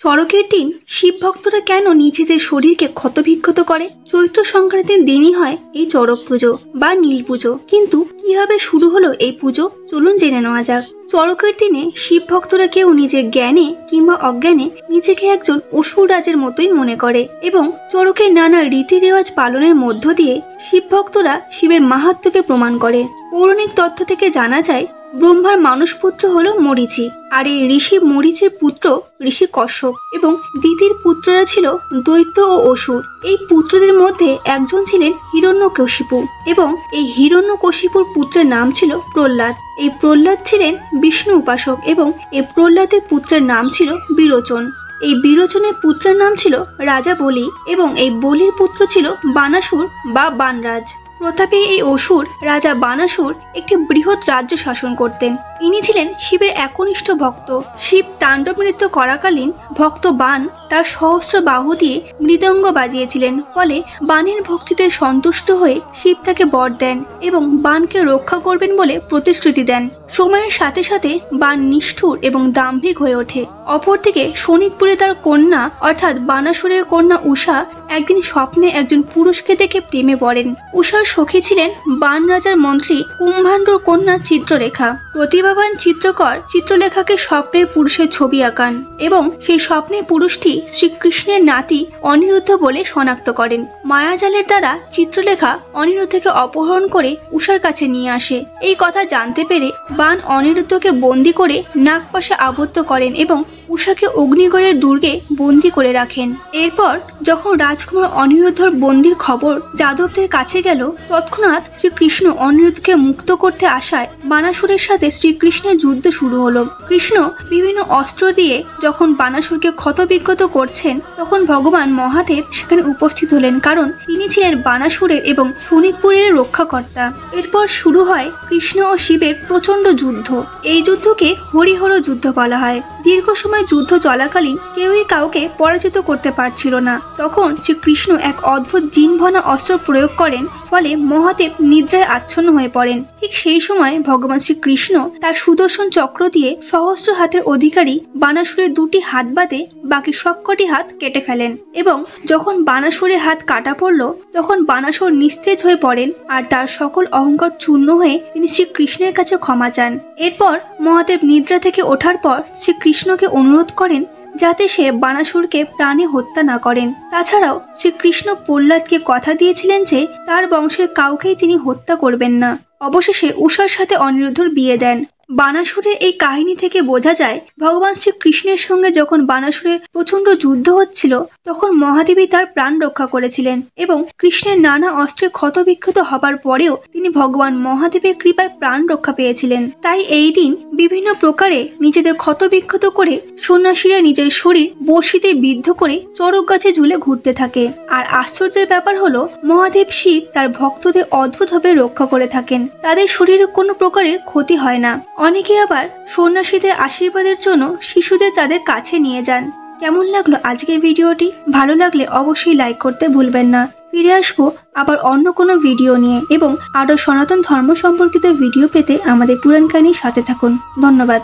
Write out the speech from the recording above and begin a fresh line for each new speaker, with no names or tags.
চড়কের দিন শিব ভক্তরা কেন নিজেদের শরীরকে ক্ষতবিক্ষত করে? চৈত্র সংক্রান্তির দিনই হয় এই চড়ক পুজো বা নীল পুজো। কিন্তু কিভাবে শুরু হলো এই পুজো, চলুন জেনে নেওয়া যাক। চড়কের দিনে শিব ভক্তরা কেউ নিজের জ্ঞানে কিংবা অজ্ঞানে নিজেকে একজন অসুর রাজের মতোই মনে করে এবং চড়কের নানা রীতি রেওয়াজ পালনের মধ্য দিয়ে শিব ভক্তরা শিবের মাহাত্ম্যকে প্রমাণ করে। পৌরাণিক তথ্য থেকে জানা যায় ব্রহ্মার মানসপুত্র হলো মরীচি, আর এই ঋষি মরীচির পুত্র ঋষি কশ্যপ এবং দিতির পুত্ররা ছিল দৈত্য ও অসুর। এই পুত্রদের মধ্যে একজন ছিলেন হিরণ্যকশিপু এবং এই হিরণ্যকশিপুর পুত্রের নাম ছিল প্রহ্লাদ। এই প্রহ্লাদ ছিলেন বিষ্ণু উপাসক এবং এই প্রহ্লাদের পুত্রের নাম ছিল বিরোচন। এই বিরোচনের পুত্রের নাম ছিল রাজা বলি এবং এই বলির পুত্র ছিল বানাসুর বা বানরাজ। প্রতাপে এই অসুর রাজা বানাসুর একটি বৃহৎ রাজ্য শাসন করতেন। ইনি ছিলেন শিবের একনিষ্ঠ ভক্ত। শিব তাণ্ডব নৃত্য করাকালীন ভক্ত বান তার সহস্র বাহু দিয়ে মৃদঙ্গ বাজিয়েছিলেন, ফলে বানের ভক্তিতে সন্তুষ্ট হয়ে শিব তাকে বর দেন এবং বানকে রক্ষা করবেন বলে প্রতিশ্রুতি দেন। সময়ের সাথে সাথে বান নিষ্ঠুর এবং দাম্ভিক হয়ে ওঠে। অপরদিকে শোণিতপুরে তার কন্যা অর্থাৎ বানাসুরের কন্যা উষা একদিন স্বপ্নে একজন পুরুষকে দেখে প্রেমে পড়েন। উষার সখী ছিলেন বান রাজার মন্ত্রী কুম্ভাণ্ডর কন্যা চিত্রলেখা। প্রতিভাবান চিত্রকর চিত্রলেখাকে স্বপ্নের পুরুষের ছবি আঁকান এবং সেই স্বপ্নের পুরুষটি শ্রীকৃষ্ণের নাতি অনিরুদ্ধ বলে শনাক্ত করেন। মায়াজালের দ্বারা চিত্রলেখা অনিরুদ্ধকে অপহরণ করে উষার কাছে নিয়ে আসে। এই কথা জানতে পেরে বান অনিরুদ্ধকে বন্দি করে নাগপাশে আবদ্ধ করেন এবং উষাকে অগ্নিগড়ের দুর্গে বন্দি করে রাখেন। এরপর যখন রাজকুমার অনিরুদ্ধর বন্দির খবর যাদবদের কাছে গেল, তৎক্ষণাৎ শ্রীকৃষ্ণ অনিরুদ্ধকে মুক্ত করতে আসায় বানাসুরের সাথে শ্রীকৃষ্ণের যুদ্ধ শুরু হলো। কৃষ্ণ বিভিন্ন অস্ত্র দিয়ে যখন বানাসুরকে ক্ষতবিক্ষত করছেন, তখন ভগবান মহাদেব সেখানে উপস্থিত হলেন, কারণ তিনি ছিলেন বানাসুরের এবং শোণিতপুরের রক্ষাকর্তা। এরপর শুরু হয় কৃষ্ণ ও শিবের প্রচন্ড যুদ্ধ। এই যুদ্ধকে হরিহর যুদ্ধ বলা হয়। দীর্ঘ সময় যুদ্ধ চলাকালীন কেউই কাউকে পরাজিত করতে পারছিল না। তখন শ্রীকৃষ্ণ এক অদ্ভুত জিনভনা অস্ত্র প্রয়োগ করেন, ফলে মহাদেব নিদ্রায় আচ্ছন্ন হয়ে পড়েন। ঠিক সেই সময় ভগবান শ্রীকৃষ্ণ তার সুদর্শন চক্র দিয়ে সহস্র হাতের অধিকারী বানাসুরের দুটি হাত বাদে বাকি সবকটি হাত কেটে ফেলেন এবং যখন বানাসুরের হাত কাটা পড়ল, তখন বানাসুর নিস্তেজ হয়ে পড়েন আর তার সকল অহংকার চূর্ণ হয়ে তিনি শ্রীকৃষ্ণের কাছে ক্ষমা চান। এরপর মহাদেব নিদ্রা থেকে ওঠার পর শ্রীকৃষ্ণকে অনুরোধ করেন যাতে সে বানাসুরকে প্রাণে হত্যা না করেন। তাছাড়াও শ্রীকৃষ্ণ প্রহ্লাদকে কথা দিয়েছিলেন যে তার বংশের কাউকেই তিনি হত্যা করবেন না। অবশেষে উষার সাথে অনিরুদ্ধর বিয়ে দেন। বানাসুরের এই কাহিনী থেকে বোঝা যায় ভগবান শ্রীকৃষ্ণের সঙ্গে যখন বানাসুরের প্রচন্ড যুদ্ধ হচ্ছিল, তখন মহাদেবী তার প্রাণ রক্ষা করেছিলেন এবং কৃষ্ণের নানা অস্ত্রে ক্ষতবিক্ষত হবার পরেও তিনি ভগবান মহাদেবের কৃপায় প্রাণ রক্ষা পেয়েছিলেন। তাই এই দিন বিভিন্ন প্রকারে নিজেদের ক্ষতবিক্ষত করে সন্ন্যাসীরা নিজের শরীর বড়শিতে বিদ্ধ করে চড়ক গাছে ঝুলে ঘুরতে থাকে। আর আশ্চর্যের ব্যাপার হলো মহাদেব শিব তার ভক্তদের অদ্ভুতভাবে রক্ষা করে থাকেন। তাদের শরীরে কোনো প্রকারের ক্ষতি হয় না। অনেকে আবার সন্ন্যাসীদের আশীর্বাদের জন্য শিশুদের তাদের কাছে নিয়ে যান। কেমন লাগলো আজকের ভিডিওটি? ভালো লাগলে অবশ্যই লাইক করতে ভুলবেন না। ফিরে আসবো আবার অন্য কোনো ভিডিও নিয়ে এবং আরো সনাতন ধর্ম সম্পর্কিত ভিডিও পেতে আমাদের পুরাণ কাহিনীর সাথে থাকুন। ধন্যবাদ।